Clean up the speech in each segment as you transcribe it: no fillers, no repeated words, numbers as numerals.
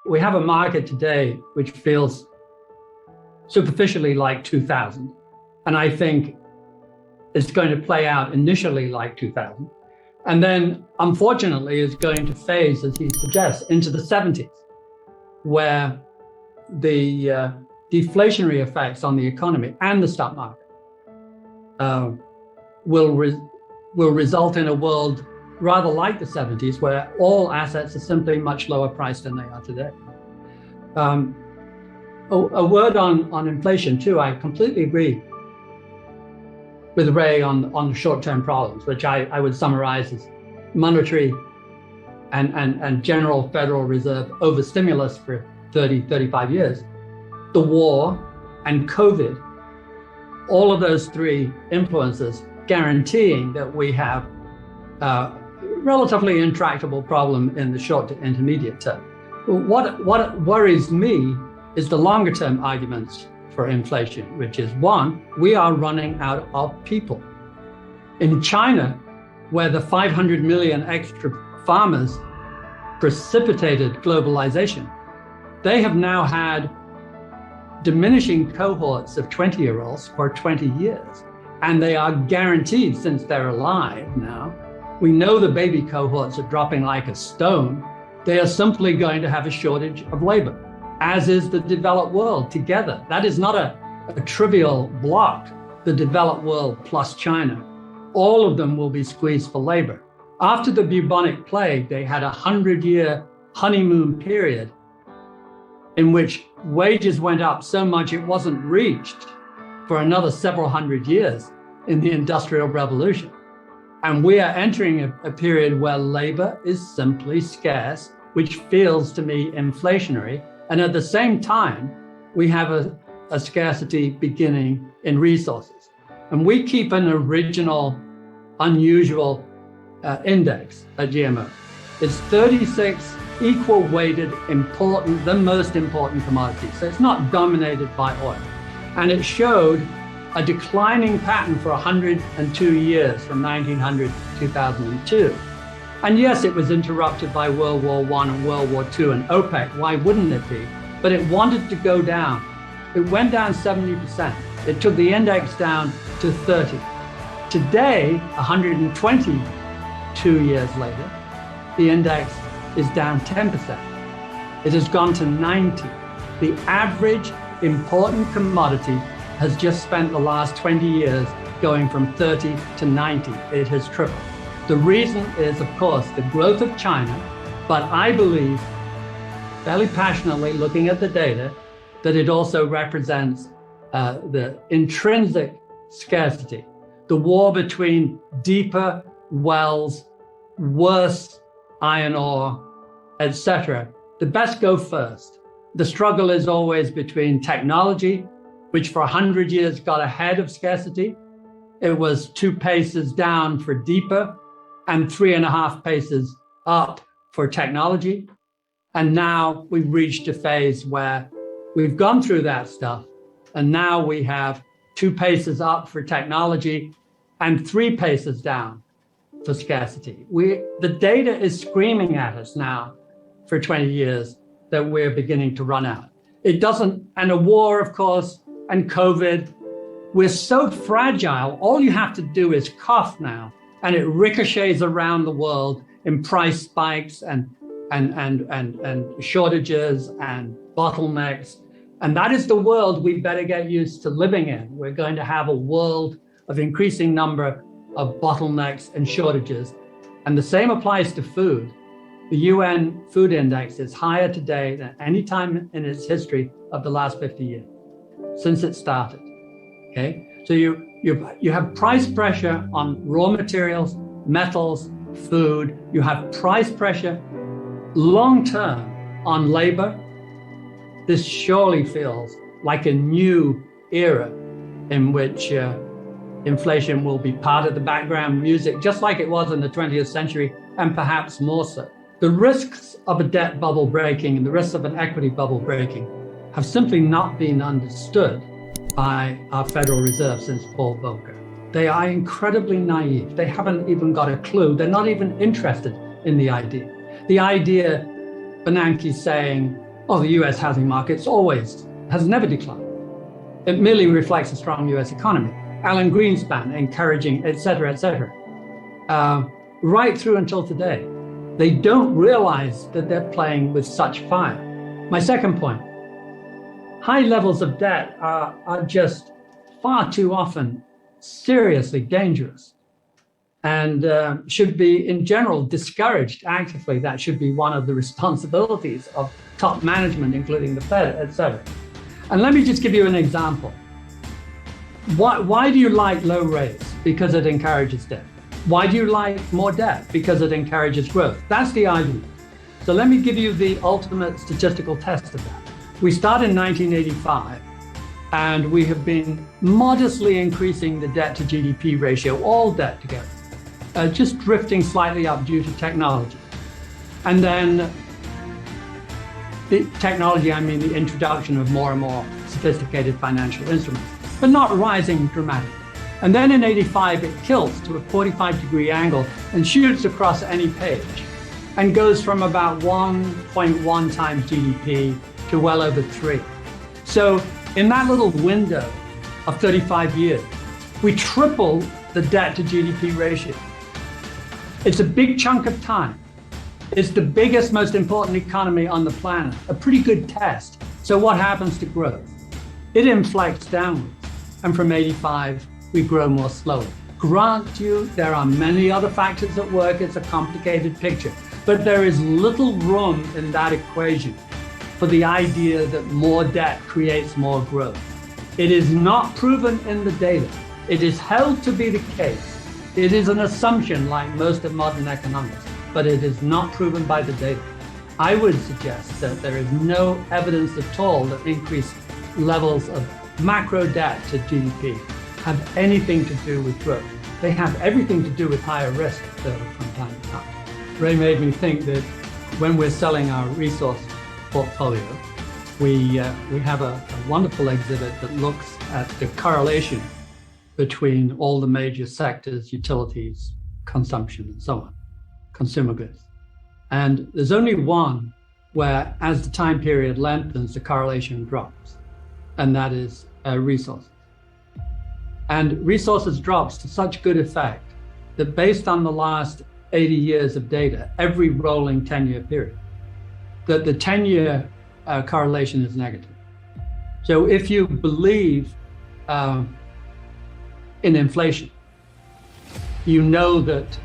We have a market today which feels superficially like 2000. And I think it's going to play out initially like 2000. And then, unfortunately, is going to phase, as he suggests, into the 70s, where the deflationary effects on the economy and the stock market will result in a world rather like the 70s, where all assets are simply much lower priced than they are today. A word on inflation too. I completely agree with Ray on short-term problems, which I would summarize as monetary and general Federal Reserve overstimulus for 30, 35 years, the war and COVID, all of those three influences guaranteeing that we have a relatively intractable problem in the short to intermediate term. What worries me is the longer term arguments for inflation, which is one, we are running out of people. In China, where the 500 million extra farmers precipitated globalization, they have now had diminishing cohorts of 20-year-olds for 20 years. And they are guaranteed, since they're alive now, we know the baby cohorts are dropping like a stone. They are simply going to have a shortage of labor, as is the developed world together. That is not a trivial block, the developed world plus China. All of them will be squeezed for labor. After the bubonic plague, they had a 100-year honeymoon period in which wages went up so much it wasn't reached for another several hundred years in the Industrial Revolution. And we are entering a period where labor is simply scarce, which feels to me inflationary. And at the same time, we have a scarcity beginning in resources. And we keep an original, unusual index at GMO. It's 36 equal weighted, important, the most important commodities. So it's not dominated by oil. And it showed a declining pattern for 102 years, from 1900 to 2002. And yes, it was interrupted by World War I and World War II and OPEC. Why wouldn't it be? But it wanted to go down. It went down 70%. It took the index down to 30. Today, 122 years later, the index is down 10%. It has gone to 90. The average important commodity has just spent the last 20 years going from 30 to 90. It has tripled. The reason is, of course, the growth of China, but I believe, fairly passionately looking at the data, that it also represents the intrinsic scarcity, the war between deeper wells, worse iron ore, etc. The best go first. The struggle is always between technology, which for 100 years got ahead of scarcity. It was 2 paces down for deeper and 3.5 paces up for technology. And now we've reached a phase where we've gone through that stuff. And now we have 2 paces up for technology and 3 paces down for scarcity. The data is screaming at us now for 20 years that we're beginning to run out. It doesn't, and a war, of course, and COVID, we're so fragile. All you have to do is cough now, and it ricochets around the world in price spikes and shortages and bottlenecks. And that is the world we better get used to living in. We're going to have a world of increasing number of bottlenecks and shortages. And the same applies to food. The UN Food Index is higher today than any time in its history of the last 50 years, since it started, okay? So you have price pressure on raw materials, metals, food. You have price pressure long-term on labor. This surely feels like a new era in which inflation will be part of the background music, just like it was in the 20th century, and perhaps more so. The risks of a debt bubble breaking and the risks of an equity bubble breaking have simply not been understood by our Federal Reserve since Paul Volcker. They are incredibly naive. They haven't even got a clue. They're not even interested in the idea. The idea, Bernanke saying, Well, the US housing market has never declined. It merely reflects a strong US economy. Alan Greenspan encouraging, et cetera, right through until today. They don't realize that they're playing with such fire. My second point, high levels of debt are just far too often seriously dangerous and should be, in general, discouraged actively. That should be one of the responsibilities of top management, including the Fed, et cetera. And let me just give you an example. Why do you like low rates? Because it encourages debt. Why do you like more debt? Because it encourages growth. That's the argument. So let me give you the ultimate statistical test of that. We started in 1985, and we have been modestly increasing the debt to GDP ratio, all debt together, just drifting slightly up due to technology. And then the technology, I mean the introduction of more and more sophisticated financial instruments, but not rising dramatically. And then in 85, it tilts to a 45-degree angle and shoots across any page and goes from about 1.1 times GDP to well over 3. So in that little window of 35 years, we triple the debt to GDP ratio. It's a big chunk of time. It's the biggest, most important economy on the planet, a pretty good test. So what happens to growth? It inflects downwards. And from 85, we grow more slowly. Grant you, there are many other factors at work. It's a complicated picture. But there is little room in that equation for the idea that more debt creates more growth. It is not proven in the data. It is held to be the case. It is an assumption like most of modern economics, but it is not proven by the data. I would suggest that there is no evidence at all that increased levels of macro debt to GDP have anything to do with growth. They have everything to do with higher risk from time to time. Ray made me think that when we're selling our resource portfolio, we have a wonderful exhibit that looks at the correlation between all the major sectors, utilities, consumption, and so on, consumer goods. And there's only one where, as the time period lengthens, the correlation drops, and that is resources. And resources drops to such good effect that based on the last 80 years of data, every rolling 10-year period, that the 10-year correlation is negative. So if you believe in inflation, you know that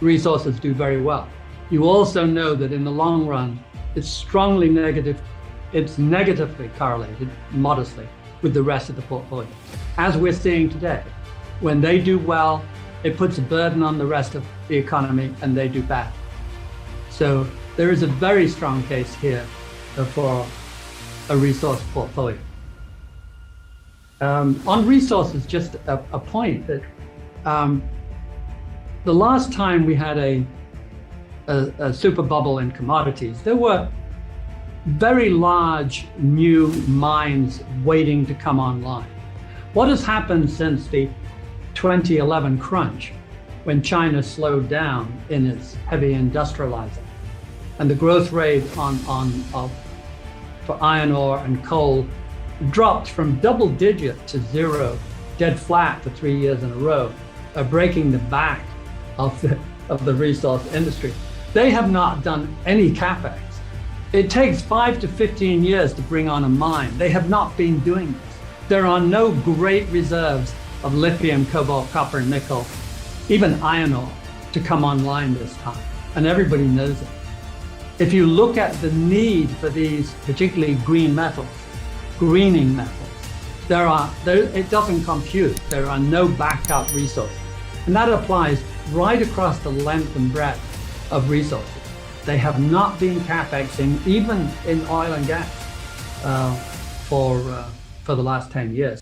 resources do very well. You also know that in the long run, it's strongly negative. It's negatively correlated, modestly, with the rest of the portfolio. As we're seeing today, when they do well, it puts a burden on the rest of the economy and they do bad. So there is a very strong case here for a resource portfolio. On resources, just a point that the last time we had a super bubble in commodities, there were very large new mines waiting to come online. What has happened since the 2011 crunch, when China slowed down in its heavy industrializing, and the growth rate for iron ore and coal dropped from double digit to zero, dead flat for 3 years in a row, breaking the back of the resource industry. They have not done any capex. It takes 5 to 15 years to bring on a mine. They have not been doing this. There are no great reserves of lithium, cobalt, copper, nickel, even iron ore to come online this time, and everybody knows it. If you look at the need for these, particularly green metals, greening metals, it doesn't compute. There are no backup resources. And that applies right across the length and breadth of resources. They have not been capexing, even in oil and gas, for the last 10 years.